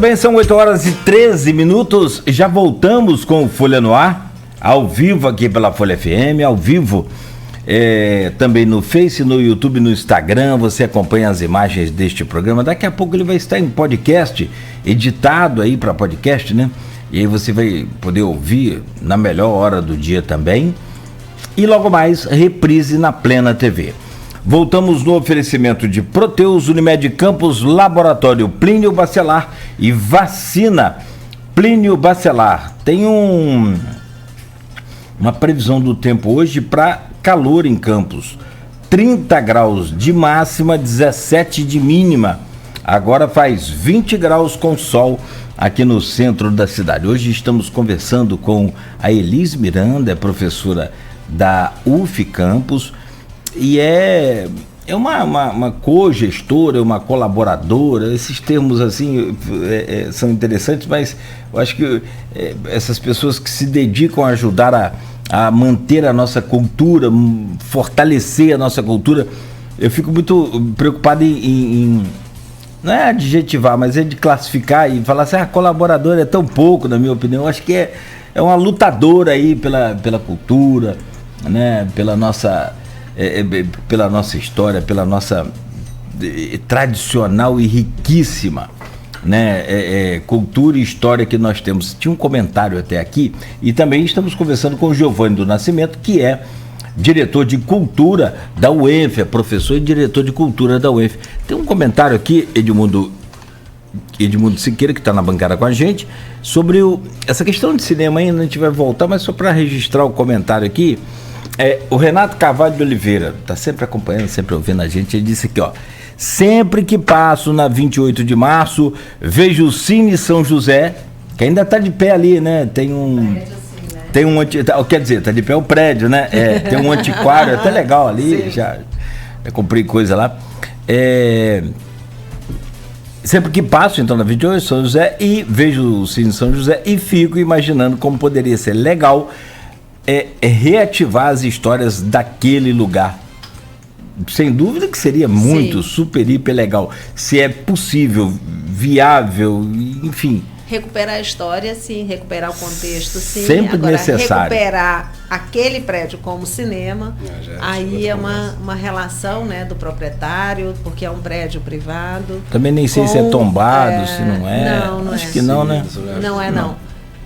bem, são 8h13. Já voltamos com o Folha no Ar, ao vivo aqui pela Folha FM, ao vivo também no Face, no YouTube, no Instagram. Você acompanha as imagens deste programa. Daqui a pouco ele vai estar em podcast, editado aí para podcast, né? E aí você vai poder ouvir na melhor hora do dia também. E logo mais, reprise na Plena TV. Voltamos no oferecimento de Proteus, Unimed Campos, Laboratório Plínio Bacelar e Vacina Plínio Bacelar. Tem uma previsão do tempo hoje para calor em Campos. 30 graus de máxima, 17 de mínima. Agora faz 20 graus com sol aqui no centro da cidade. Hoje estamos conversando com a Elis Miranda, professora da UF Campos, e é uma co-gestora, uma colaboradora. Esses termos assim são interessantes, mas eu acho que essas pessoas que se dedicam a ajudar a manter a nossa cultura, fortalecer a nossa cultura, eu fico muito preocupado em não é adjetivar, mas é de classificar e falar assim, colaboradora é tão pouco, na minha opinião. Eu acho que é uma lutadora aí pela cultura, né? Pela nossa história, pela nossa tradicional e riquíssima, né? Cultura e história que nós temos. Tinha um comentário até aqui, e também estamos conversando com o Giovanni do Nascimento, que é diretor de cultura da UENF, é professor e diretor de cultura da UENF. Tem um comentário aqui, Edmundo Siqueira, que está na bancada com a gente, sobre essa questão de cinema. Ainda a gente vai voltar, mas só para registrar o comentário aqui. O Renato Carvalho de Oliveira está sempre acompanhando, sempre ouvindo a gente. Ele disse aqui, sempre que passo na 28 de março, vejo o Cine São José, que ainda está de pé ali, né? Tem um quer dizer, está de pé o prédio, né? Tem um antiquário até legal ali. Já comprei coisa lá. Sempre que passo, então, na 28 São José, e vejo o Cine São José e fico imaginando como poderia ser legal reativar as histórias daquele lugar. Sem dúvida que seria muito, super, hiper legal. Se é possível, viável, enfim. Recuperar a história, sim. Recuperar o contexto, sim. Sempre agora, necessário. Recuperar aquele prédio como cinema, aí é uma relação, né, do proprietário, porque é um prédio privado. Também nem sei se é tombado, se não é. Não Acho é. que não, né? Não é, não.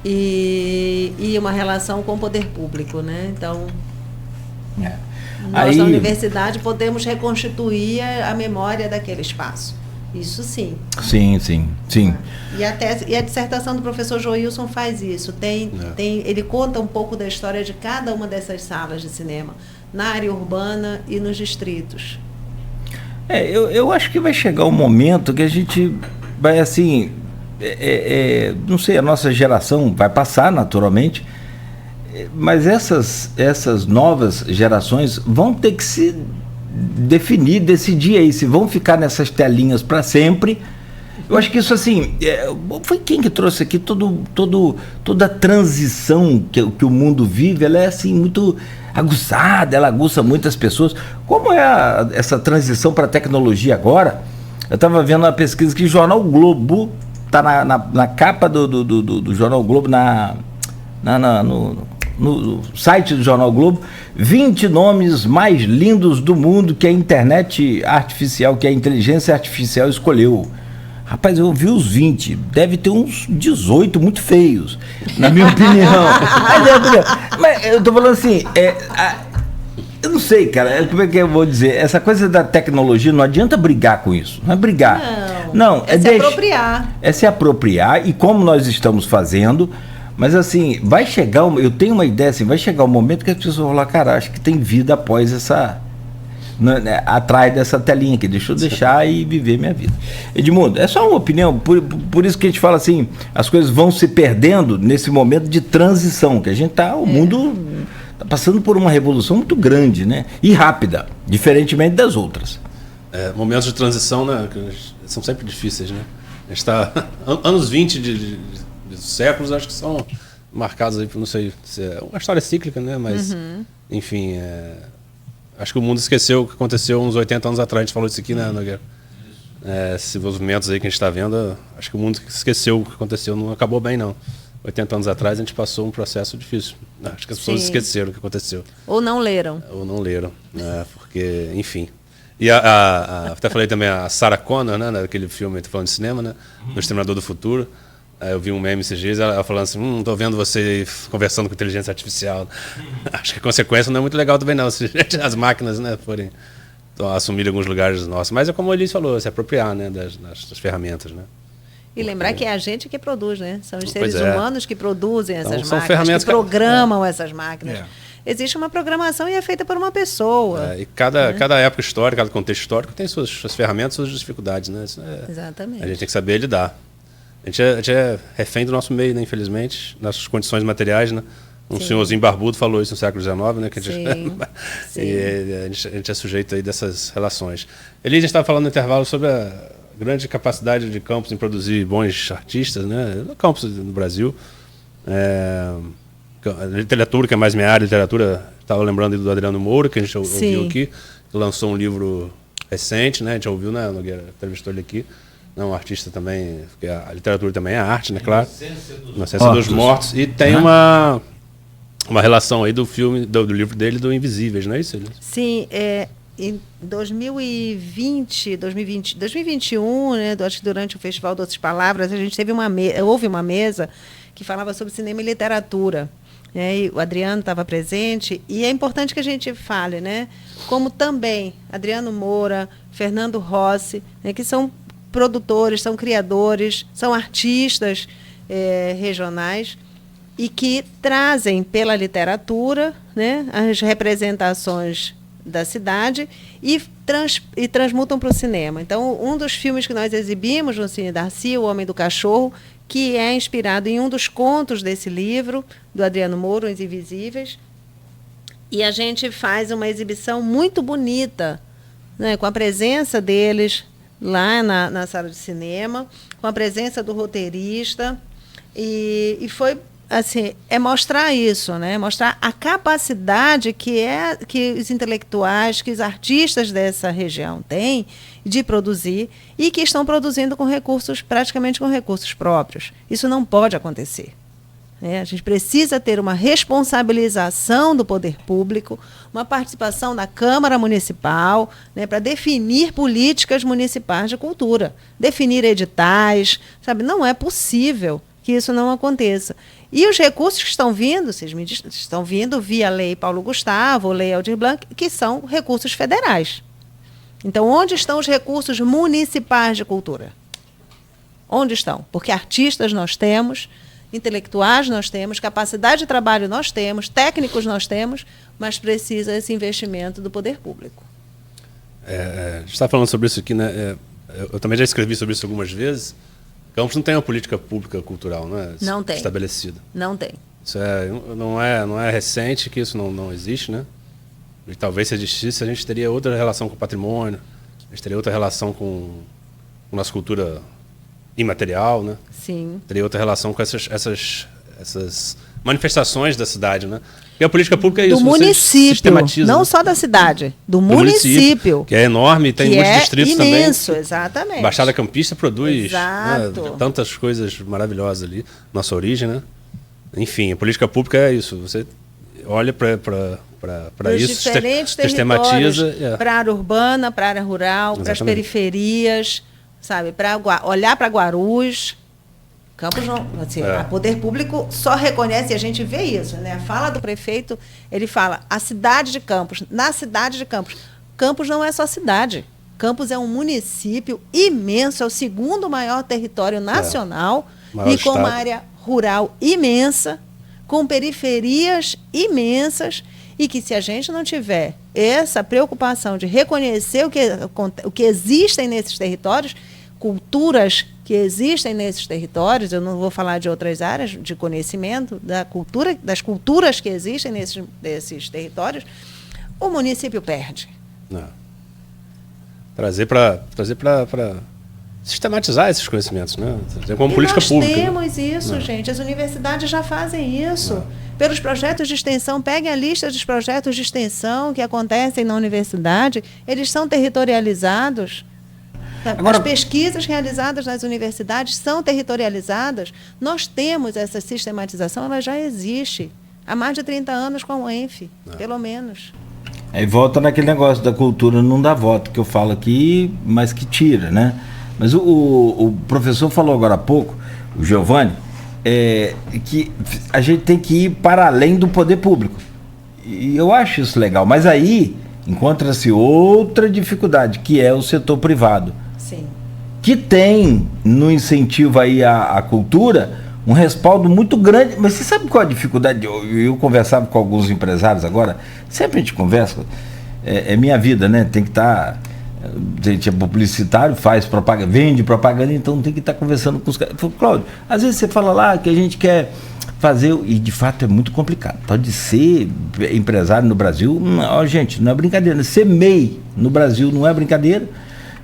E uma relação com o poder público, né? Então, nós da universidade podemos reconstituir a memória daquele espaço. Isso sim. Sim. E a dissertação do professor Joilson faz isso. Ele conta um pouco da história de cada uma dessas salas de cinema, na área urbana e nos distritos. Eu acho que vai chegar um momento que a gente vai assim... não sei, a nossa geração vai passar naturalmente, mas essas novas gerações vão ter que se decidir aí se vão ficar nessas telinhas para sempre. Eu acho que isso assim, foi quem que trouxe aqui toda a transição que o mundo vive, ela é assim muito aguçada, ela aguça muitas pessoas. Como é essa transição para a tecnologia agora? Eu estava vendo uma pesquisa que o Jornal Globo está na capa do Jornal Globo, no site do Jornal Globo, 20 nomes mais lindos do mundo que a internet artificial, que a inteligência artificial escolheu. Rapaz, eu vi os 20, deve ter uns 18 muito feios, na minha opinião. Mas eu tô falando assim, eu não sei, cara, como é que eu vou dizer? Essa coisa da tecnologia, não adianta brigar com isso, não é brigar. Não, se apropriar. É se apropriar, e como nós estamos fazendo. Mas assim, vai chegar, eu tenho uma ideia assim, vai chegar um momento que as pessoas vão falar, cara, acho que tem vida após atrás dessa telinha aqui, deixa eu deixar e viver minha vida. Edmundo, é só uma opinião, por isso que a gente fala assim, as coisas vão se perdendo nesse momento de transição, que a gente o mundo está passando por uma revolução muito grande, né? E rápida, diferentemente das outras. Momentos de transição, né, são sempre difíceis, né? A gente está, anos 20 de séculos, acho que são marcados aí, não sei se é uma história cíclica, né? Mas, enfim, acho que o mundo esqueceu o que aconteceu uns 80 anos atrás. A gente falou isso aqui, né, Nogueira? esses movimentos aí que a gente está vendo, acho que o mundo esqueceu o que aconteceu, não acabou bem, não. 80 anos atrás a gente passou um processo difícil. Acho que as pessoas esqueceram o que aconteceu. Ou não leram. Né? Porque, enfim. E até falei também a Sarah Connor, né, naquele filme, tô falando de cinema, né, do Exterminador do Futuro. Eu vi um meme esses dias, ela falando assim, tô vendo você conversando com inteligência artificial. Acho que a consequência não é muito legal também não, se as máquinas, né, forem assumir alguns lugares nossos. Mas é como o Elis falou, se apropriar, né, das ferramentas, né. E lembrar que é a gente que produz, né? São os seres humanos que produzem essas máquinas, que programam essas máquinas. Existe uma programação e é feita por uma pessoa. E cada época histórica, cada contexto histórico tem suas ferramentas, suas dificuldades, né? Exatamente. A gente tem que saber lidar. A gente é refém do nosso meio, né? Infelizmente, nossas condições materiais, né? Senhorzinho barbudo falou isso no século XIX, né? Que a gente é sujeito aí dessas relações. Eli, a gente estava falando no intervalo sobre a grande capacidade de Campos em produzir bons artistas, né? Campos no Brasil. A literatura, que é mais minha área, literatura, estava lembrando do Adriano Moura, que a gente ouviu aqui, que lançou um livro recente, né? A gente ouviu, né, Nogueira, entrevistou ele aqui. Um artista também, porque a literatura também é arte, né, claro? Inocência dos Mortos. E tem uma relação aí do filme, do livro dele, do Invisíveis, não é isso? Sim, em 2021, né, acho que durante o Festival Doces Palavras, a gente teve houve uma mesa que falava sobre cinema e literatura. E o Adriano estava presente, e é importante que a gente fale, né, como também Adriano Moura, Fernando Rossi, né, que são produtores, são criadores, são artistas regionais, e que trazem pela literatura, né, as representações da cidade e transmutam para o cinema. Então, um dos filmes que nós exibimos no Cine Darcy, O Homem do Cachorro, que é inspirado em um dos contos desse livro, do Adriano Moura, Os Invisíveis. E a gente faz uma exibição muito bonita, né, com a presença deles lá na sala de cinema, com a presença do roteirista. E foi, assim, mostrar isso, né, mostrar a capacidade que os intelectuais, que os artistas dessa região têm de produzir e que estão produzindo praticamente com recursos próprios. Isso não pode acontecer. A gente precisa ter uma responsabilização do poder público, uma participação da Câmara Municipal, né, para definir políticas municipais de cultura, definir editais, sabe? Não é possível que isso não aconteça. E os recursos que estão vindo, estão vindo via Lei Paulo Gustavo, Lei Aldir Blanc, que são recursos federais. Então, onde estão os recursos municipais de cultura? Onde estão? Porque artistas nós temos, intelectuais nós temos, capacidade de trabalho nós temos, técnicos nós temos, mas precisa esse investimento do poder público. A gente está falando sobre isso aqui, né? Eu também já escrevi sobre isso algumas vezes. Campos não tem uma política pública cultural, né? Não tem. Estabelecida. Não tem. Isso não é recente que isso não existe, né? E talvez se existisse, a gente teria outra relação com o patrimônio, a gente teria outra relação com nossa cultura imaterial, né? Sim. Teria outra relação com essas manifestações da cidade, né? Porque a política pública é isso, do município, não só da cidade, do município. Que é enorme, tem muitos distritos imenso, também. Isso, exatamente. Baixada Campista produz, né, tantas coisas maravilhosas ali, nossa origem, né? Enfim, a política pública é isso, você olha para isso, sistematiza. Para a área urbana, para a área rural, para as periferias, sabe? Para olhar para Guarulhos. Campos não, assim, o poder público só reconhece, e a gente vê isso, né? A fala do prefeito, ele fala, a cidade de Campos, na cidade de Campos. Campos não é só cidade. Campos é um município imenso, é o segundo maior território nacional, e com uma área rural imensa, com periferias imensas, e que se a gente não tiver essa preocupação de reconhecer o que existem nesses territórios, culturas que existem nesses territórios, eu não vou falar de outras áreas de conhecimento, das culturas que existem nesses territórios, o município perde. Não. Trazer para sistematizar esses conhecimentos, né? Como política pública. Nós temos isso, gente. As universidades já fazem isso. Pelos projetos de extensão, peguem a lista dos projetos de extensão que acontecem na universidade, eles são territorializados. Agora, as pesquisas realizadas nas universidades são territorializadas. Nós temos essa sistematização, ela já existe. Há mais de 30 anos com o ENF, pelo menos. Aí volta naquele negócio da cultura não dá voto, que eu falo aqui, mas que tira, né? Mas o professor falou agora há pouco, o Giovanni, que a gente tem que ir para além do poder público. E eu acho isso legal, mas aí encontra-se outra dificuldade, que é o setor privado. Sim. Que tem no incentivo aí à cultura um respaldo muito grande. Mas você sabe qual a dificuldade? Eu conversava com alguns empresários agora, sempre a gente conversa, é minha vida, né? Tem que estar... A gente é publicitário, faz propaganda, vende propaganda, então tem que estar conversando com os caras. Cláudio, às vezes você fala lá que a gente quer fazer, e de fato é muito complicado. Pode ser empresário no Brasil, gente, não é brincadeira. Ser MEI no Brasil não é brincadeira,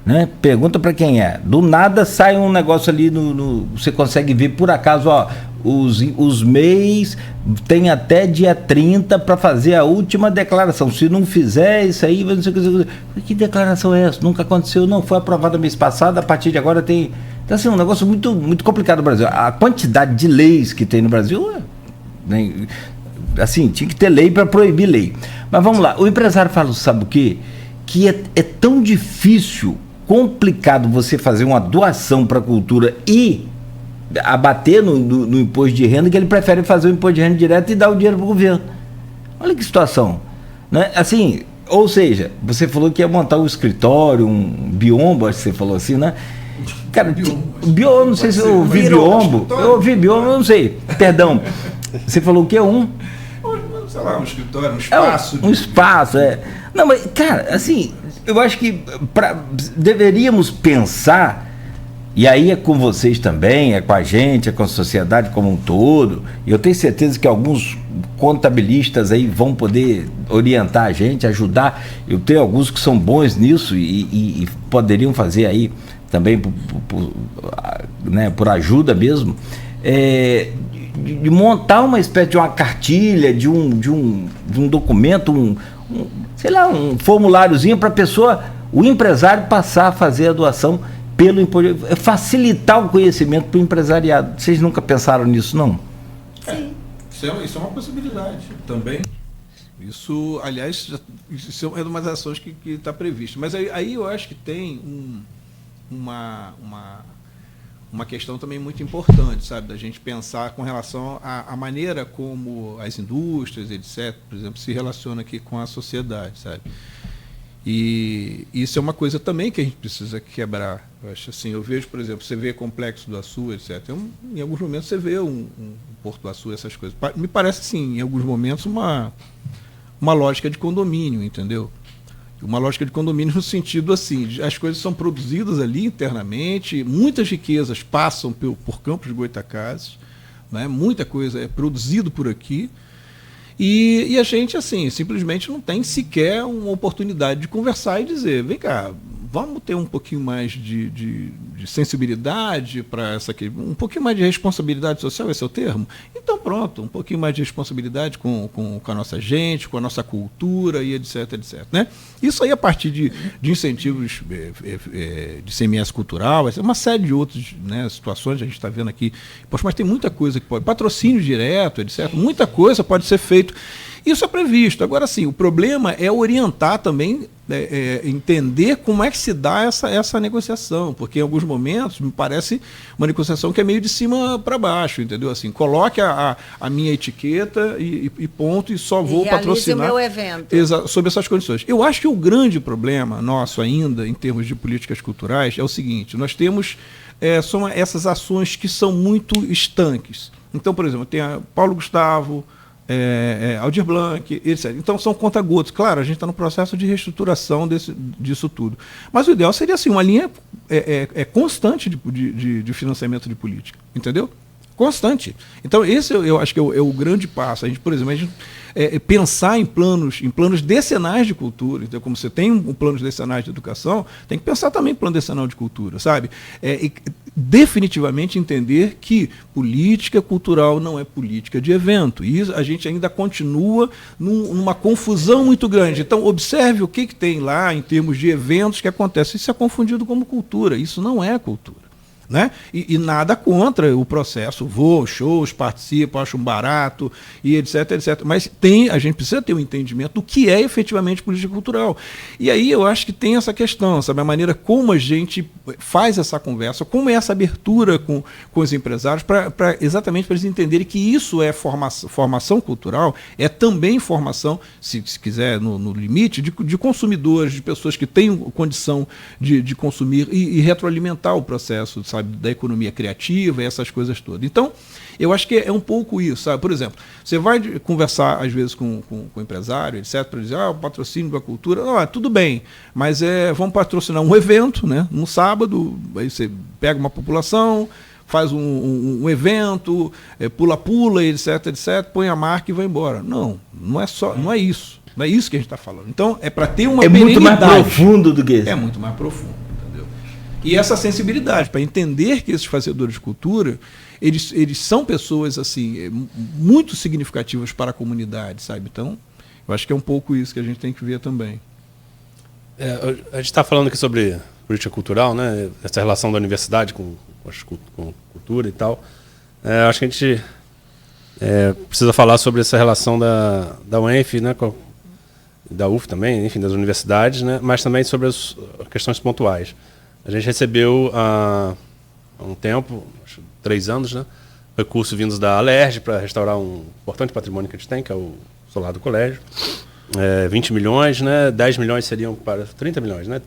né? Pergunta para quem é. Do nada sai um negócio ali, você consegue ver por acaso, os MEIs tem até dia 30 para fazer a última declaração. Se não fizer isso aí, vai não sei o que declaração é essa? Nunca aconteceu, não. Foi aprovada mês passado, a partir de agora tem. Então, assim, um negócio muito, muito complicado no Brasil. A quantidade de leis que tem no Brasil, assim, tinha que ter lei para proibir lei. Mas vamos lá, o empresário fala, sabe o quê? Que é tão difícil, complicado você fazer uma doação para a cultura e abater no imposto de renda, que ele prefere fazer o imposto de renda direto e dar o dinheiro para o governo. Olha que situação, né? Assim, ou seja, você falou que ia montar um escritório, um biombo, acho que você falou assim, né? Cara, biombo, não sei se eu ouvi biombo, eu ouvi biombo, eu não sei, perdão. Você falou o que é sei lá, um escritório, um espaço. Um espaço, Não, mas, cara, assim, eu acho que deveríamos pensar. E aí é com vocês também, é com a gente, é com a sociedade como um todo. E eu tenho certeza que alguns contabilistas aí vão poder orientar a gente, ajudar. Eu tenho alguns que são bons nisso e poderiam fazer aí também por ajuda mesmo, de montar uma espécie de uma cartilha, de um documento, sei lá, um formuláriozinho para a pessoa, o empresário passar a fazer a doação pelo imposto, facilitar o conhecimento para o empresariado. Vocês nunca pensaram nisso, não? Sim. Isso é uma possibilidade também. Isso, aliás, isso é uma das ações que está prevista. Mas aí eu acho que tem uma questão também muito importante, sabe, da gente pensar com relação à maneira como as indústrias, etc., por exemplo, se relacionam aqui com a sociedade, sabe? E isso é uma coisa também que a gente precisa quebrar. Eu acho assim, eu vejo, por exemplo, você vê Complexo do Açu, etc. Em alguns momentos você vê um Porto do Açu, essas coisas. Me parece, assim, em alguns momentos, uma lógica de condomínio, entendeu? Uma lógica de condomínio no sentido assim, as coisas são produzidas ali internamente, muitas riquezas passam por Campos de Goytacazes, né? Muita coisa é produzido por aqui, e a gente, assim, simplesmente não tem sequer uma oportunidade de conversar e dizer, vem cá, vamos ter um pouquinho mais de sensibilidade para essa aqui, um pouquinho mais de responsabilidade social, esse é o termo? Então pronto, um pouquinho mais de responsabilidade com a nossa gente, com a nossa cultura e etc, etc. Né? Isso aí a partir de incentivos de ICMS cultural, uma série de outras, né, situações, a gente está vendo aqui, poxa, mas tem muita coisa que pode, patrocínio direto, etc, muita coisa pode ser feito. Isso é previsto. Agora, sim, o problema é orientar também, entender como é que se dá essa negociação, porque em alguns momentos me parece uma negociação que é meio de cima para baixo, entendeu? Assim, coloque a minha etiqueta e ponto, e só vou patrocinar o meu evento. Sob essas condições. Eu acho que o grande problema nosso ainda, em termos de políticas culturais, é o seguinte, nós temos são essas ações que são muito estanques. Então, por exemplo, tem a Paulo Gustavo, Aldir Blanc, etc. Então são conta-gotas. Claro, a gente está no processo de reestruturação disso tudo. Mas o ideal seria assim, uma linha constante de financiamento de política. Entendeu? constante. Então, esse eu acho que é o grande passo. A gente, por exemplo, pensar em planos decenais de cultura. Então, como você tem um plano decenais de educação, tem que pensar também em plano decenal de cultura, sabe? E definitivamente entender que política cultural não é política de evento. E a gente ainda continua numa confusão muito grande. Então, observe o que tem lá em termos de eventos que acontecem. Isso é confundido como cultura. Isso não é cultura. Né? E nada contra o processo, vou, shows, participo, acho um barato, e etc, etc. Mas a gente precisa ter um entendimento do que é efetivamente política cultural. E aí eu acho que tem essa questão, sabe? A maneira como a gente faz essa conversa, como é essa abertura com os empresários, exatamente para eles entenderem que isso é formação cultural, é também formação, se quiser, no limite, de consumidores, de pessoas que têm condição de consumir e retroalimentar o processo, sabe, da economia criativa e essas coisas todas. Então, eu acho que é um pouco isso, sabe? Por exemplo, você vai conversar, às vezes, com o empresário, etc., para dizer, o patrocínio da cultura, tudo bem, mas vamos patrocinar um evento, né, no sábado, aí você pega uma população, faz um evento, pula-pula, etc., etc., põe a marca e vai embora. Não é isso. Não é isso que a gente está falando. Então, é para ter uma perenidade. É muito mais profundo do que isso. É muito mais profundo. E essa sensibilidade, para entender que esses fazedores de cultura, eles são pessoas assim muito significativas para a comunidade, sabe? Então, eu acho que é um pouco isso que a gente tem que ver também. A gente está falando aqui sobre política cultural, né? Essa relação da universidade com cultura e tal. Acho que a gente precisa falar sobre essa relação da UENF, né? Da UF também, enfim, das universidades, né? Mas também sobre as questões pontuais. A gente recebeu há um tempo, acho 3 anos, né, recursos vindos da Alerj para restaurar um importante patrimônio que a gente tem, que é o solar do colégio. 20 milhões, né, 10 milhões seriam para... 30 milhões, né?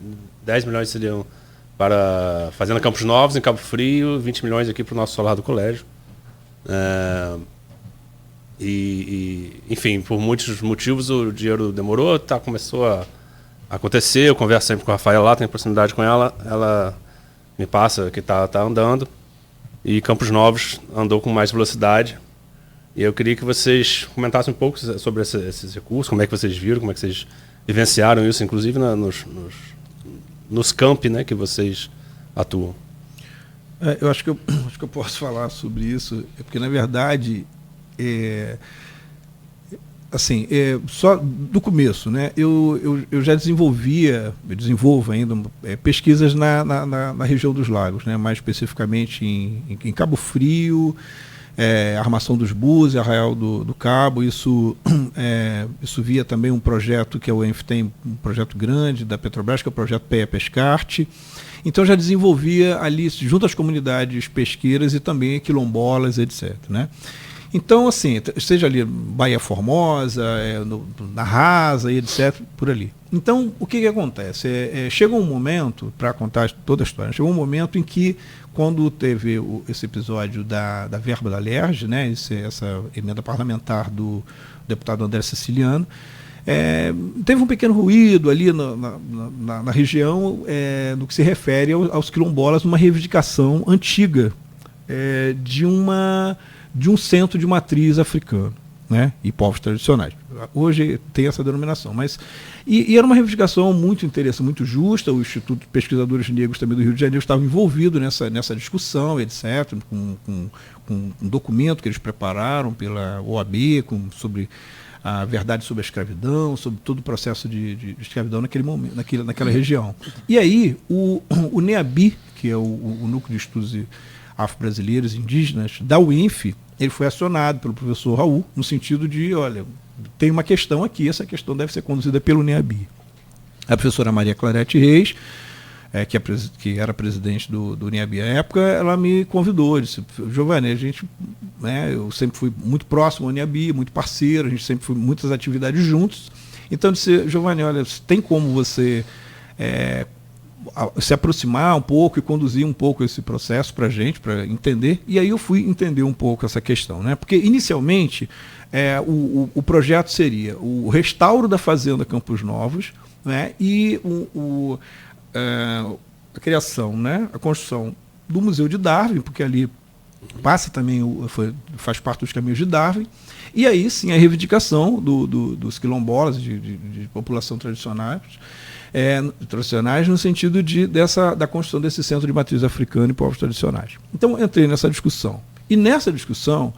10 milhões seriam para Fazenda Campos Novos, em Cabo Frio, 20 milhões aqui para o nosso solar do colégio. Enfim, por muitos motivos o dinheiro demorou, começou a acontecer. Eu converso sempre com a Rafaela lá, tenho proximidade com ela me passa que tá andando, e Campos Novos andou com mais velocidade. E eu queria que vocês comentassem um pouco sobre esses recursos, como é que vocês viram, como é que vocês vivenciaram isso, inclusive nos campi, né, que vocês atuam. Eu acho que eu posso falar sobre isso, porque na verdade só do começo, né? Eu já desenvolvo ainda pesquisas na região dos lagos, né? Mais especificamente em Cabo Frio, Armação dos Búzios, Arraial do Cabo. Isso via também um projeto que a UENF tem, um projeto grande da Petrobras, que é o projeto PEA Pescarte. Então já desenvolvia ali, junto às comunidades pesqueiras e também quilombolas, etc., né? Então, assim, seja ali Baía Formosa, na Rasa e etc., por ali. Então, o que acontece? Chega um momento, para contar toda a história, chegou um momento em que, quando teve esse episódio da verba da Alerj, né, essa emenda parlamentar do deputado André Siciliano, teve um pequeno ruído ali na região, no que se refere aos quilombolas, numa reivindicação antiga de um centro de matriz africana, né, e povos tradicionais. Hoje tem essa denominação, mas e era uma reivindicação muito interessante, muito justa. O Instituto de Pesquisadores Negros também do Rio de Janeiro estava envolvido nessa discussão, etc., com um documento que eles prepararam pela OAB sobre a verdade sobre a escravidão, sobre todo o processo de escravidão naquele momento, naquela região. E aí o NEABI, que é o Núcleo de Estudos Afro-Brasileiros Indígenas da UINF, ele foi acionado pelo professor Raul, no sentido de, olha, tem uma questão aqui, essa questão deve ser conduzida pelo NEABI. A professora Maria Clarete Reis, que era presidente do NEABI à época, ela me convidou, disse, Giovanni, a gente, né, eu sempre fui muito próximo ao NEABI, muito parceiro, a gente sempre foi muitas atividades juntos. Então, disse, Giovanni, olha, tem como você se aproximar um pouco e conduzir um pouco esse processo para a gente, para entender. E aí eu fui entender um pouco essa questão, né? Porque inicialmente o projeto seria o restauro da Fazenda Campos Novos, né? E a criação, né? A construção do Museu de Darwin, porque ali passa também, faz parte dos caminhos de Darwin, e aí sim a reivindicação dos quilombolas, de população tradicionais no sentido da construção desse centro de matriz africana e povos tradicionais. Então entrei nessa discussão. E nessa discussão,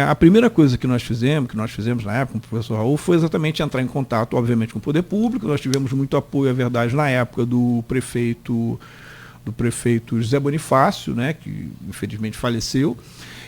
a primeira coisa que nós fizemos na época com o professor Raul, foi exatamente entrar em contato, obviamente, com o poder público. Nós tivemos muito apoio, é verdade, na época do prefeito José Bonifácio, né, que infelizmente faleceu,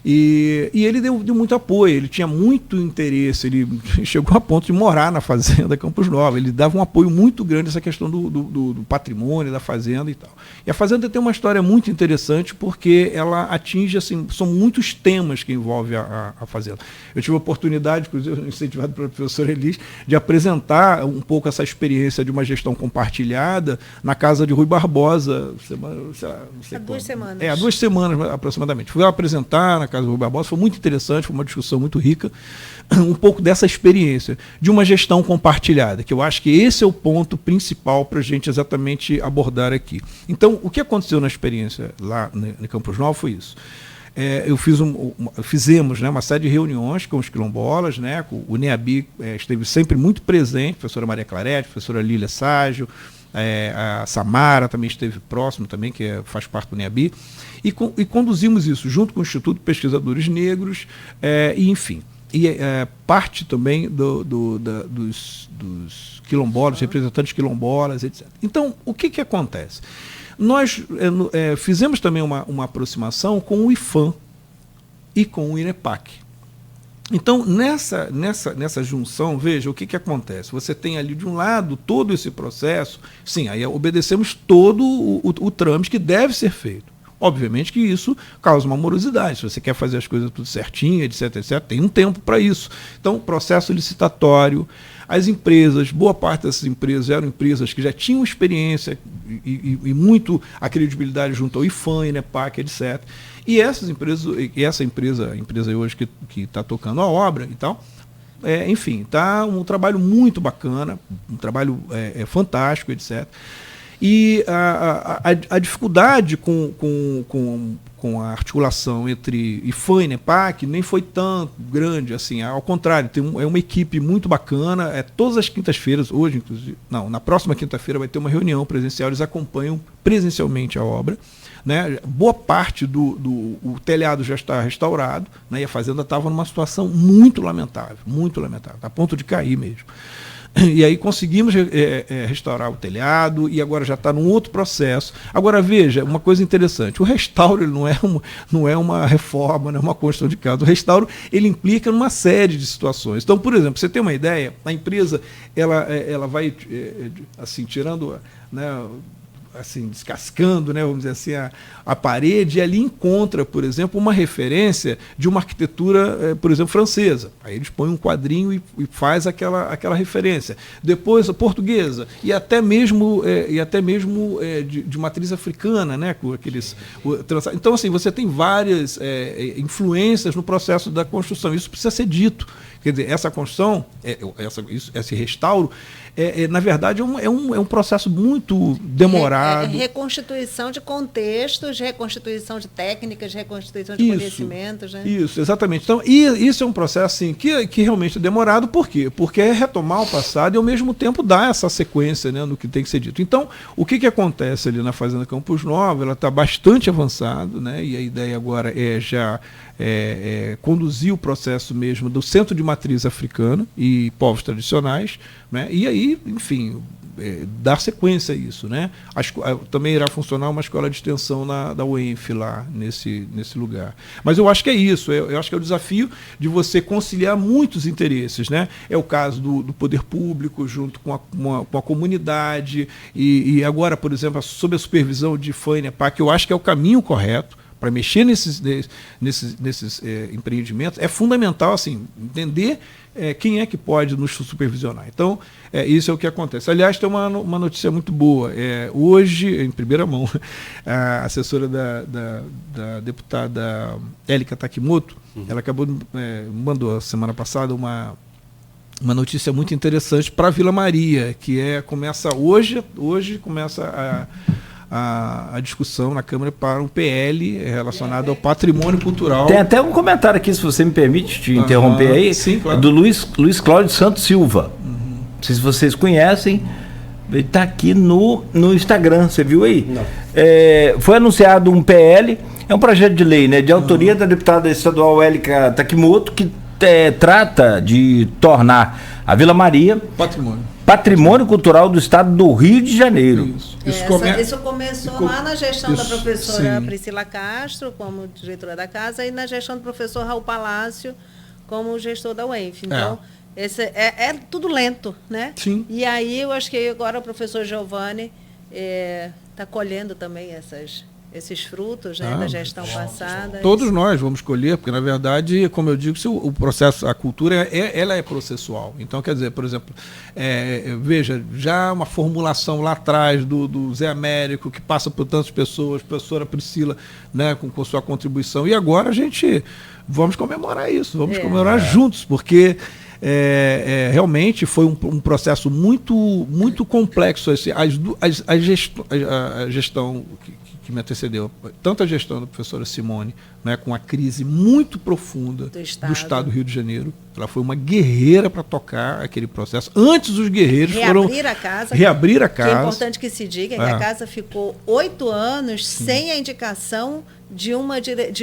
e ele deu muito apoio, ele tinha muito interesse, ele chegou a ponto de morar na fazenda Campos Novos, ele dava um apoio muito grande a essa questão do patrimônio, da fazenda e tal. E a fazenda tem uma história muito interessante porque ela atinge, assim, são muitos temas que envolvem a fazenda. Eu tive a oportunidade, inclusive incentivado pelo professor Elis, de apresentar um pouco essa experiência de uma gestão compartilhada na casa de Rui Barbosa, há 2 semanas. Há 2 semanas aproximadamente. Fui apresentar na casa do Rui Barbosa, foi muito interessante, foi uma discussão muito rica, um pouco dessa experiência de uma gestão compartilhada, que eu acho que esse é o ponto principal para a gente exatamente abordar aqui. Então, o que aconteceu na experiência lá em Campos Novos foi isso. Fizemos, né, uma série de reuniões com os quilombolas, né, o NEABI esteve sempre muito presente, a professora Maria Clarete, a professora Lília Ságio, a Samara também esteve próximo, também, que faz parte do NEABI, e conduzimos isso junto com o Instituto de Pesquisadores Negros, e enfim. E parte também dos quilombolas, representantes quilombolas, etc. Então, o que acontece? Nós fizemos também uma aproximação com o IFAM e com o INEPAC. Então, nessa junção, veja, o que acontece? Você tem ali, de um lado, todo esse processo, sim, aí obedecemos todo o trâmite que deve ser feito. Obviamente que isso causa uma morosidade. Se você quer fazer as coisas tudo certinho, etc., tem um tempo para isso. Então, processo licitatório, as empresas, boa parte dessas empresas eram empresas que já tinham experiência e muito a credibilidade junto ao IFAM, INEPAC, etc. E essas empresas, a empresa hoje que está tocando a obra e tal, enfim, está um trabalho muito bacana, um trabalho fantástico, etc. E a dificuldade com a articulação entre IFAM e INEPAC nem foi tão grande, assim, ao contrário, é uma equipe muito bacana, todas as quintas-feiras, hoje inclusive, na próxima quinta-feira vai ter uma reunião presencial, eles acompanham presencialmente a obra, né? Boa parte o telhado já está restaurado, né? E a fazenda estava numa situação muito lamentável, a ponto de cair mesmo. E aí conseguimos restaurar o telhado e agora já está num outro processo. Agora veja, uma coisa interessante, o restauro ele não é uma reforma, não é uma construção de casa. O restauro ele implica numa série de situações. Então, por exemplo, você tem uma ideia, a empresa ela vai assim, tirando, né, assim, descascando, né, vamos dizer assim, a parede, e ali encontra, por exemplo, uma referência de uma arquitetura, por exemplo, francesa. Aí eles põem um quadrinho e faz aquela referência. Depois a portuguesa, e até mesmo de matriz africana, né, com aqueles. Então, assim, você tem várias influências no processo da construção. Isso precisa ser dito. Quer dizer, essa construção, esse restauro, na verdade, é um processo muito demorado. Reconstituição de contextos, reconstituição de técnicas, reconstituição de conhecimentos. Né? Isso, exatamente. Então, isso é um processo assim, que realmente é demorado. Por quê? Porque é retomar o passado e, ao mesmo tempo, dar essa sequência, né, no que tem que ser dito. Então, o que acontece ali na Fazenda Campos Novos? Ela está bastante avançada, né, e a ideia agora é já conduzir o processo mesmo do Centro de Matriz Africana e povos tradicionais, né, e aí, enfim, dar sequência a isso, né? Também irá funcionar uma escola de extensão da UENF lá nesse lugar. Mas eu acho que é isso, eu acho que é o desafio de você conciliar muitos interesses, né? É o caso do poder público junto com a comunidade e agora, por exemplo, sob a supervisão de IFAM e INEPAC, eu acho que é o caminho correto para mexer nesses empreendimentos. É fundamental, assim, entender quem é que pode nos supervisionar. Então, isso é o que acontece. Aliás, tem uma notícia muito boa. Hoje, em primeira mão, a assessora da deputada Élica Takimoto, ela mandou, semana passada, uma notícia muito interessante para a Vila Maria, que começa hoje começa a discussão na Câmara para um PL relacionado ao patrimônio cultural. Tem até um comentário aqui, se você me permite te interromper aí, sim, claro. do Luiz Cláudio Santos Silva. Não sei se vocês conhecem, ele está aqui no Instagram, você viu aí? Não. Foi anunciado um PL, é um projeto de lei, né, de autoria da deputada estadual Élica Takimoto, que trata de tornar a Vila Maria patrimônio cultural do estado do Rio de Janeiro. Isso começou lá na gestão da professora Priscila Castro, como diretora da casa, e na gestão do professor Raul Palácio, como gestor da UENF. Então, é tudo lento, né? Sim. E aí, eu acho que agora o professor Giovanni está colhendo também esses frutos, né, da gestão passada. Todos nós vamos colher, porque, na verdade, como eu digo, o processo, a cultura, ela é processual. Então, quer dizer, por exemplo, veja, já uma formulação lá atrás do Zé Américo, que passa por tantas pessoas, professora Priscila, né, com sua contribuição, e agora a gente vamos comemorar isso, vamos comemorar juntos, porque realmente foi um processo muito complexo. A gestão que me antecedeu, tanto a gestão da professora Simone, né, com a crise muito profunda do estado do Rio de Janeiro, ela foi uma guerreira para tocar aquele processo. Antes os guerreiros reabrir a casa. Que é importante que se diga que a casa ficou 8 anos sem a indicação de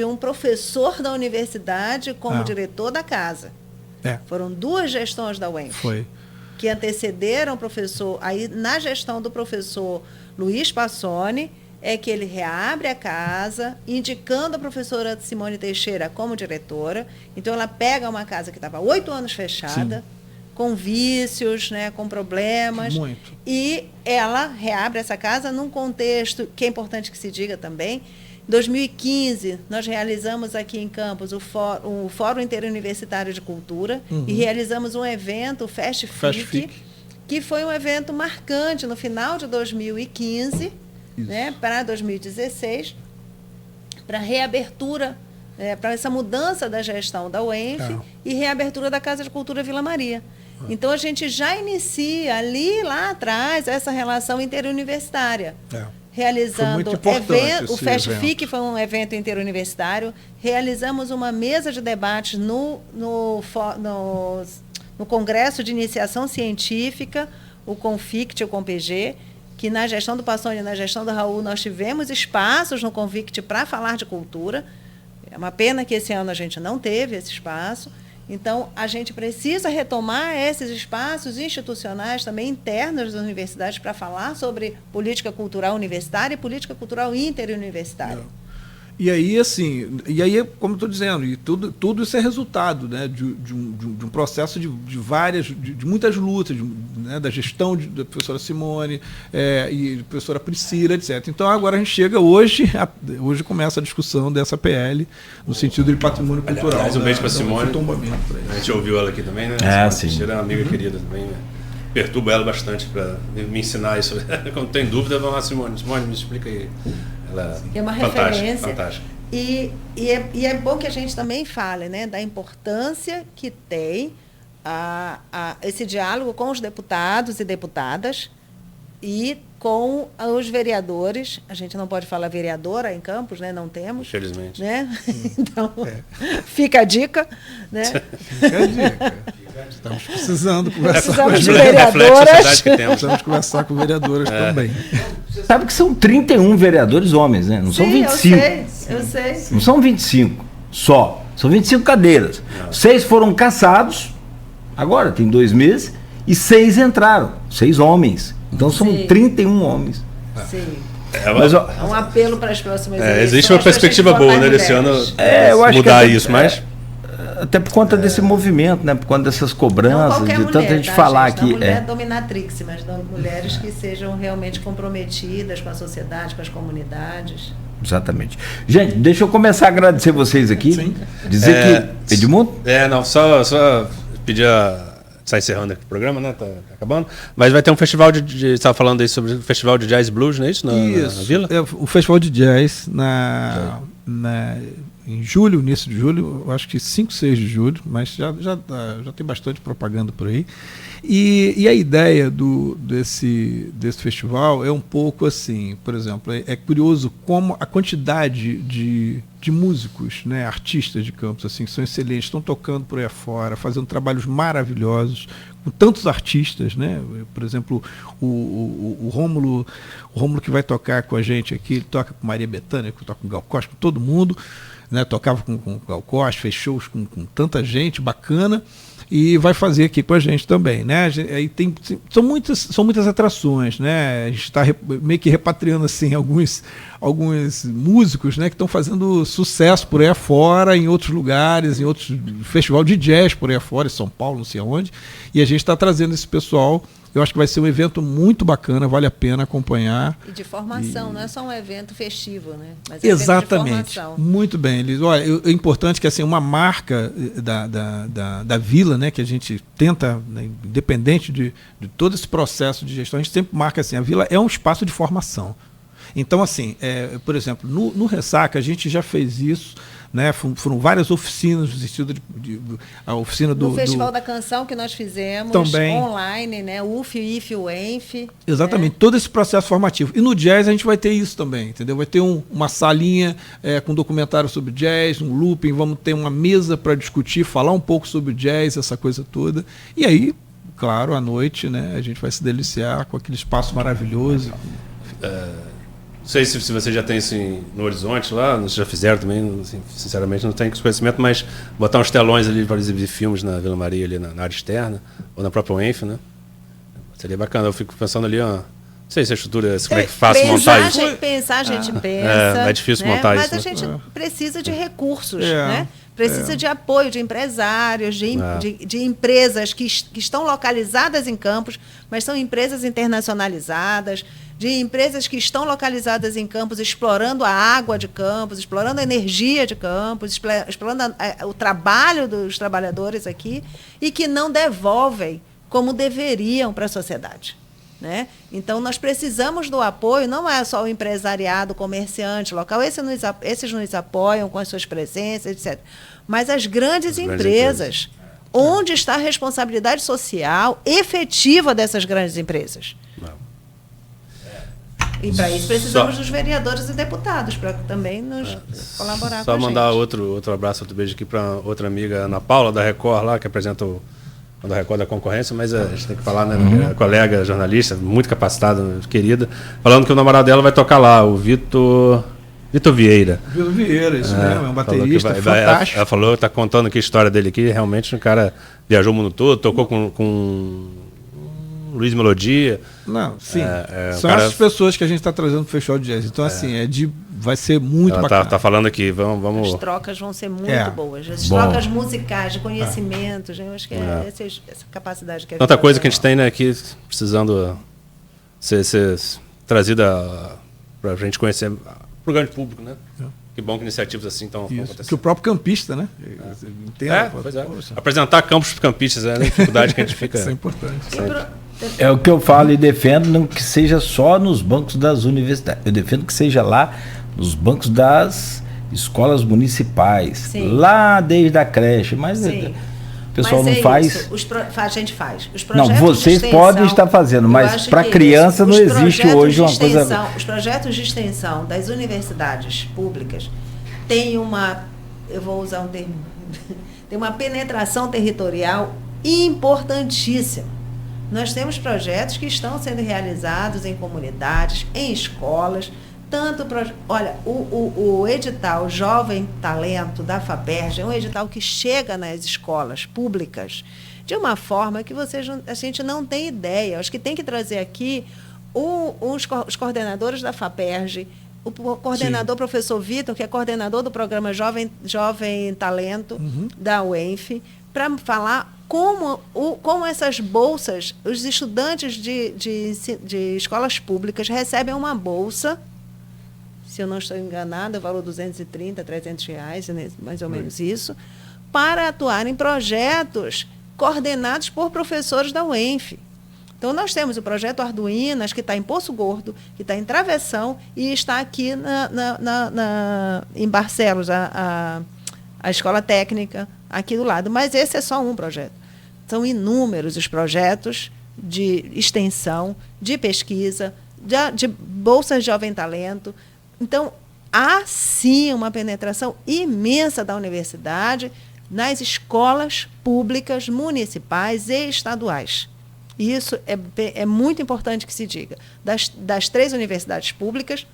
um professor da universidade como diretor da casa. Foram 2 gestões da UENF que antecederam o professor. Aí, na gestão do professor Luiz Passoni, é que ele reabre a casa, indicando a professora Simone Teixeira como diretora. Então, ela pega uma casa que estava 8 anos fechada, com vícios, né, com problemas. Muito. E ela reabre essa casa num contexto que é importante que se diga também. Em 2015, nós realizamos aqui em Campos o Fórum Interuniversitário de Cultura e realizamos um evento, o FestFIC, que foi um evento marcante no final de 2015, né, para 2016, para reabertura, para essa mudança da gestão da UENF e reabertura da Casa de Cultura Vila Maria. Então, a gente já inicia lá atrás essa relação interuniversitária. Realizando o FestFIC, foi um evento interuniversitário. Realizamos uma mesa de debates no Congresso de Iniciação Científica, o CONFICT, o COMPG, que na gestão do Passoni e na gestão do Raul nós tivemos espaços no CONFICT para falar de cultura. É uma pena que esse ano a gente não teve esse espaço. Então, a gente precisa retomar esses espaços institucionais também internos das universidades para falar sobre política cultural universitária e política cultural interuniversitária. E aí, como eu estou dizendo, e tudo isso é resultado, né, de um processo de muitas lutas, né, da gestão da professora Simone e da professora Priscila, etc. Então, agora a gente chega hoje começa a discussão dessa PL, no sentido de patrimônio cultural. Aliás, um beijo para a Simone. A gente ouviu ela aqui também, né? Sim. Ela é uma amiga querida também, né? Perturba ela bastante para me ensinar isso. Quando tem dúvida, vamos lá, Simone. Simone, me explica aí. Ela é uma referência. Fantástica. E é bom que a gente também fale, né, da importância que tem esse diálogo com os deputados e deputadas e com os vereadores. A gente não pode falar vereadora em Campos, né? Não temos. Infelizmente. Né? Então, fica a dica. Né? Fica a dica. Estamos precisando conversar com as vereadoras. Precisamos conversar com vereadoras também. Você sabe que são 31 vereadores homens, né? Não são 25. Eu sei. Não são 25 só. São 25 cadeiras. 6 foram caçados, agora tem 2 meses, e 6 entraram. 6 homens. Então são 31 homens. Sim. Mas, um apelo para as próximas eleições. Existe uma perspectiva boa, né, desse ano, eu acho mudar que isso, mas... Até por conta desse movimento, né? Por conta dessas cobranças, de tanta gente falar aqui. Não mulher dominatrix, mas mulheres que sejam realmente comprometidas com a sociedade, com as comunidades. Exatamente. Gente, deixa eu começar a agradecer vocês aqui. Sim. Dizer que... Edmundo? Só pedir está encerrando aqui o programa, né? Tá acabando. Mas vai ter um festival de você estava falando aí sobre o festival de jazz blues, não é isso? Na Vila? O festival de jazz em julho, início de julho, eu acho que 5, 6 de julho, mas já tem bastante propaganda por aí. E a ideia desse festival é um pouco assim, por exemplo, é curioso como a quantidade de músicos, né, artistas de Campos, assim, que são excelentes, estão tocando por aí afora, fazendo trabalhos maravilhosos, com tantos artistas, né? Por exemplo, o Rômulo que vai tocar com a gente aqui, ele toca com Maria Bethânia, toca com Gal Costa, com todo mundo, né? Tocava com Gal Costa, fez shows com tanta gente bacana, e vai fazer aqui com a gente também, né? Aí são muitas atrações, né? A gente está meio que repatriando assim alguns músicos, né, que estão fazendo sucesso por aí afora, em outros lugares, em outros festival de jazz por aí afora, em São Paulo, não sei aonde, e a gente está trazendo esse pessoal. Eu acho que vai ser um evento muito bacana, vale a pena acompanhar. E de formação, não é só um evento festivo, né? Mas exatamente, evento de formação. Muito bem, Elis. Olha, é importante que assim, uma marca da Vila, né, que a gente tenta, né, independente de todo esse processo de gestão, a gente sempre marca assim, a Vila é um espaço de formação. Então, assim, por exemplo, no Ressaca a gente já fez isso, né? Foram várias oficinas no sentido a oficina do Festival da Canção que nós fizemos também online, né? UF, IF, UENF. Exatamente, todo esse processo formativo. E no jazz a gente vai ter isso também, entendeu? Vai ter uma salinha com documentário sobre jazz, um looping, vamos ter uma mesa para discutir, falar um pouco sobre jazz, essa coisa toda. E aí, claro, à noite, né, a gente vai se deliciar com aquele espaço maravilhoso. Não sei se você já tem isso no horizonte lá, se já fizeram também, assim, sinceramente não tenho esse conhecimento, mas botar uns telões ali para exibir filmes na Vila Maria, ali na área externa, ou na própria UENF, né? Seria bacana. Eu fico pensando ali, não sei se a estrutura, como é que fácil montar isso. A gente pensa. É difícil, né, montar isso. Mas a gente precisa de recursos, né? Precisa de apoio de empresários, de empresas que estão localizadas em Campos, mas são empresas internacionalizadas, de empresas que estão localizadas em Campos, explorando a água de Campos, explorando a energia de Campos, explorando o trabalho dos trabalhadores aqui, e que não devolvem como deveriam para a sociedade, né? Então, nós precisamos do apoio, não é só o empresariado, o comerciante local, esses nos apoiam com as suas presenças, etc. Mas as grandes empresas. Onde está a responsabilidade social efetiva dessas grandes empresas? Não. E para isso precisamos dos vereadores e deputados, para também nos colaborar com a gente. Só mandar outro abraço, outro beijo aqui para outra amiga, Ana Paula, da Record, lá, que apresenta da Record da concorrência, mas a gente tem que falar, né? A colega jornalista, muito capacitada, querida, falando que o namorado dela vai tocar lá, o Vitor Vieira. Vitor Vieira, isso mesmo, é um baterista fantástico. Ela falou, está contando aqui a história dele aqui, realmente o cara viajou o mundo todo, tocou com Luiz Melodia. Não, sim. São essas pessoas que a gente está trazendo para o Festival de Jazz. Então, assim, vai ser muito bacana. Tá falando aqui, vamos... As trocas vão ser muito boas. As trocas musicais, de conhecimentos, eu acho que essa capacidade que a gente tanta coisa que a gente tem, né, aqui, precisando ser trazida para a gente conhecer o grande público, né? Que bom que iniciativas assim estão acontecendo. Que o próprio campista, né? Pois é. Apresentar campos para os campistas é a dificuldade que a gente fica... Isso é importante. É o que eu falo e defendo, não que seja só nos bancos das universidades. Eu defendo que seja lá nos bancos das escolas municipais. Sim. Lá desde a creche. Mas o pessoal não faz. A gente faz. Os não, vocês podem estar fazendo, mas para criança não existe hoje uma coisa. Os projetos de extensão das universidades públicas têm eu vou usar um termo, tem uma penetração territorial importantíssima. Nós temos projetos que estão sendo realizados em comunidades, em escolas, olha, o edital Jovem Talento da FAPERJ é um edital que chega nas escolas públicas de uma forma que a gente não tem ideia. Acho que tem que trazer aqui os coordenadores da FAPERJ, o coordenador professor Vitor, que é coordenador do programa Jovem Talento da UENF, para falar como essas bolsas, os estudantes de escolas públicas recebem uma bolsa, se eu não estou enganada, o valor R$230, R$300, mais ou menos isso, para atuar em projetos coordenados por professores da UENF. Então, nós temos o projeto Arduinas, que está em Poço Gordo, que está em Travessão e está aqui em Barcelos, a escola técnica, aqui do lado. Mas esse é só um projeto. São inúmeros os projetos de extensão, de pesquisa, de bolsas de jovem talento. Então, há sim uma penetração imensa da universidade nas escolas públicas, municipais e estaduais. Isso é muito importante que se diga. Das 3 universidades públicas,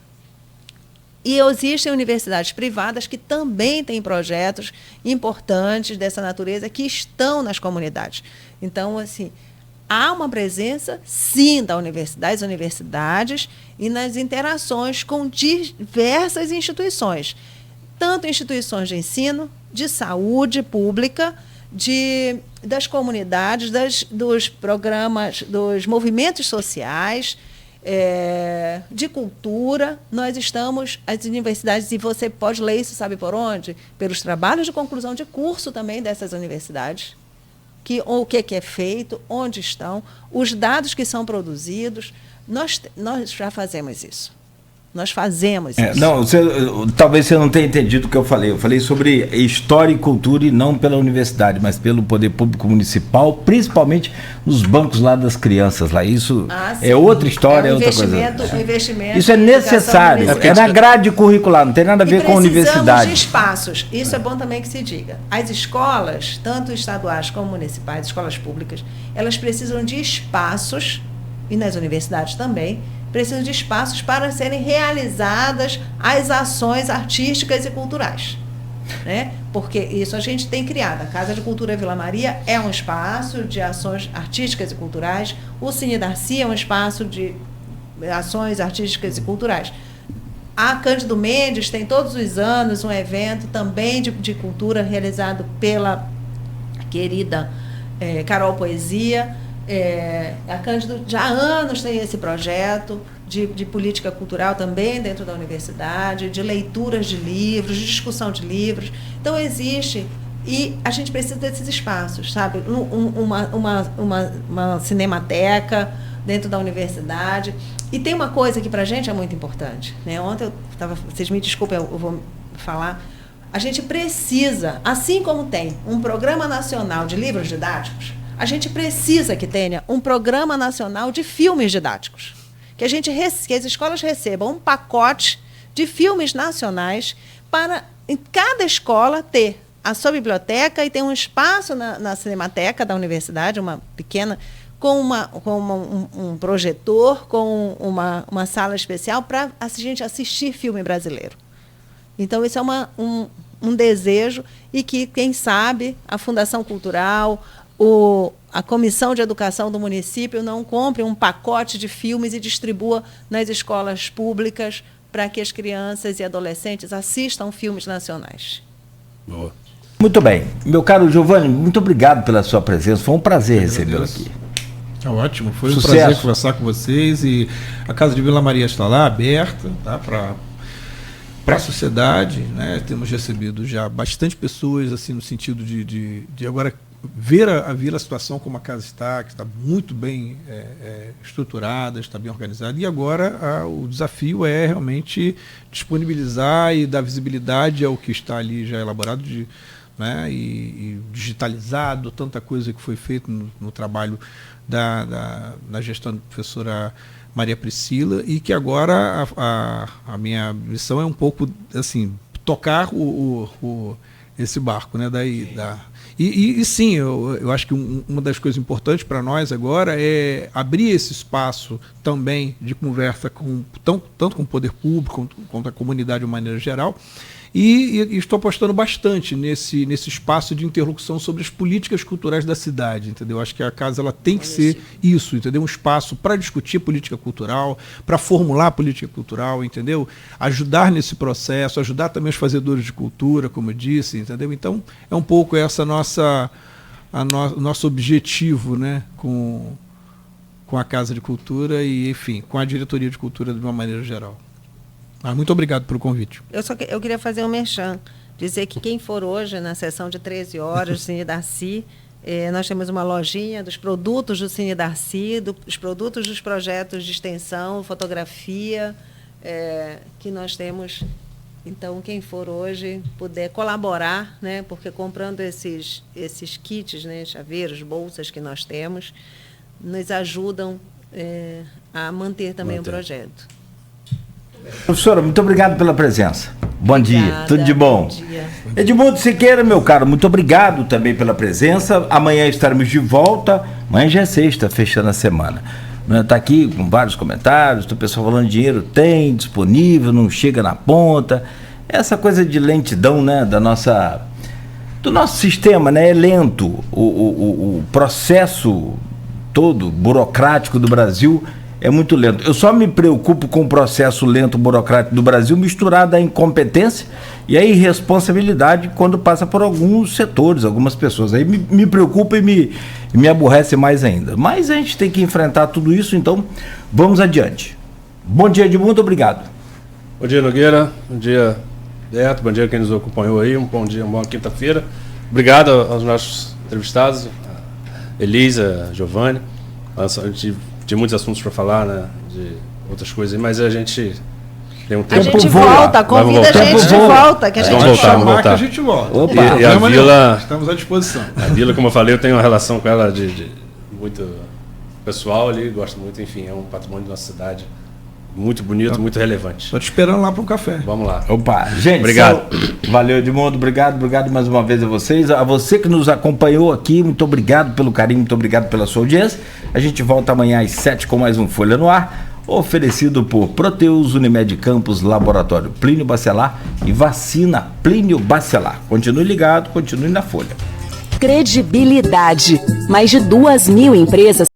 e existem universidades privadas que também têm projetos importantes dessa natureza que estão nas comunidades. Então, assim, há uma presença, sim, das universidades e nas interações com diversas instituições, tanto instituições de ensino, de saúde pública, das comunidades, dos programas, dos movimentos sociais, de cultura. Nós estamos, as universidades, e você pode ler isso, sabe por onde? Pelos trabalhos de conclusão de curso também dessas universidades, o que é feito, onde estão, os dados que são produzidos. Nós já fazemos isso. Nós fazemos isso. Não, talvez você não tenha entendido o que eu falei. Eu falei sobre história e cultura, e não pela universidade, mas pelo poder público municipal, principalmente nos bancos lá das crianças. Lá. Isso é outra história, é outra coisa. Investimento. Isso é necessário, é na grade curricular, não tem nada a ver com a universidade. De espaços. Isso é bom também que se diga. As escolas, tanto estaduais como municipais, escolas públicas, elas precisam de espaços, e nas universidades também, precisam de espaços para serem realizadas as ações artísticas e culturais. Né? Porque isso a gente tem criado. A Casa de Cultura Vila Maria é um espaço de ações artísticas e culturais. O Cine Darcy é um espaço de ações artísticas e culturais. A Cândido Mendes tem todos os anos um evento também de cultura realizado pela querida Carol Poesia. A Cândido já há anos tem esse projeto de política cultural também dentro da universidade, de leituras de livros, de discussão de livros. Então, existe, e a gente precisa desses espaços, sabe? Uma cinemateca dentro da universidade. E tem uma coisa que para a gente é muito importante. Né? Ontem eu estava, vocês me desculpem, eu vou falar. A gente precisa, assim como tem um Programa Nacional de Livros Didáticos, a gente precisa que tenha um Programa Nacional de Filmes Didáticos. Que as escolas recebam um pacote de filmes nacionais para, em cada escola, ter a sua biblioteca e ter um espaço na cinemateca da universidade, uma pequena, com um projetor, com uma sala especial para a gente assistir filme brasileiro. Então, isso é um desejo, e que, quem sabe, a Fundação Cultural, a Comissão de Educação do município não compre um pacote de filmes e distribua nas escolas públicas para que as crianças e adolescentes assistam filmes nacionais. Boa. Muito bem. Meu caro Giovanni, muito obrigado pela sua presença. Foi um prazer recebê-lo aqui. É ótimo. Foi um prazer conversar com vocês. E a Casa de Vila Maria está lá, aberta, tá, para a sociedade. Né? Temos recebido já bastante pessoas, assim, no sentido de agora ver a situação como a casa está, que está muito bem estruturada, está bem organizada, e agora o desafio é realmente disponibilizar e dar visibilidade ao que está ali já elaborado, né, e digitalizado, tanta coisa que foi feita no trabalho na gestão da professora Maria Priscila, e que agora a minha missão é um pouco assim, tocar esse barco, né, E sim, eu acho que uma das coisas importantes para nós agora é abrir esse espaço também de conversa tanto com o poder público quanto a comunidade de uma maneira geral. E estou apostando bastante nesse espaço de interlocução sobre as políticas culturais da cidade, entendeu? Acho que a casa ela tem que ser isso, entendeu? Um espaço para discutir política cultural, para formular política cultural, entendeu? Ajudar nesse processo, ajudar também os fazedores de cultura, como eu disse, entendeu? Então, é um pouco essa nosso objetivo, né? Com a Casa de Cultura e, enfim, com a Diretoria de Cultura de uma maneira geral. Muito obrigado pelo convite. Eu queria fazer um merchan, dizer que quem for hoje na sessão de 13 horas, Cine Darcy, Nós temos uma lojinha dos produtos do Cine Darcy, dos produtos dos projetos de extensão, fotografia, que nós temos. Então, quem for hoje puder colaborar, né, porque comprando esses kits, né, chaveiros, bolsas que nós temos, nos ajudam a manter também o projeto. Professora, muito obrigado pela presença. Bom dia, tudo de bom? Bom dia. Edmundo Siqueira, meu caro, muito obrigado também pela presença. Amanhã estaremos de volta. Amanhã já é sexta, fechando a semana. Está aqui com vários comentários, o pessoal falando dinheiro tem, disponível, não chega na ponta. Essa coisa de lentidão, né, do nosso sistema, né, é lento. O processo todo burocrático do Brasil é muito lento. Eu só me preocupo com o processo lento burocrático do Brasil misturado à incompetência e à irresponsabilidade quando passa por alguns setores, algumas pessoas. Aí me preocupa e me aborrece mais ainda. Mas a gente tem que enfrentar tudo isso, então vamos adiante. Bom dia, Edmundo, obrigado. Bom dia, Nogueira. Bom dia, Beto. Bom dia quem nos acompanhou aí. Bom dia, uma boa quinta-feira. Obrigado aos nossos entrevistados, a Elisa, a Giovanni. A gente tinha muitos assuntos para falar, né, de outras coisas, mas a gente tem um tempo. A gente volta, convida a gente de volta, que a gente vamos voltar. Que a gente volta. Opa. E a Vila, estamos à disposição. A Vila, como eu falei, eu tenho uma relação com ela de muito pessoal ali, gosto muito, enfim, é um patrimônio da nossa cidade muito bonito, muito relevante. Estou te esperando lá para um café. Vamos lá. Opa, gente, obrigado. Valeu, Edmundo, obrigado mais uma vez a vocês. A você que nos acompanhou aqui, muito obrigado pelo carinho, muito obrigado pela sua audiência. A gente volta amanhã às 7 com mais um Folha no Ar, oferecido por Proteus, Unimed Campos, Laboratório Plínio Bacelar e Vacina Plínio Bacelar. Continue ligado, continue na Folha. Credibilidade. Mais de 2.000 empresas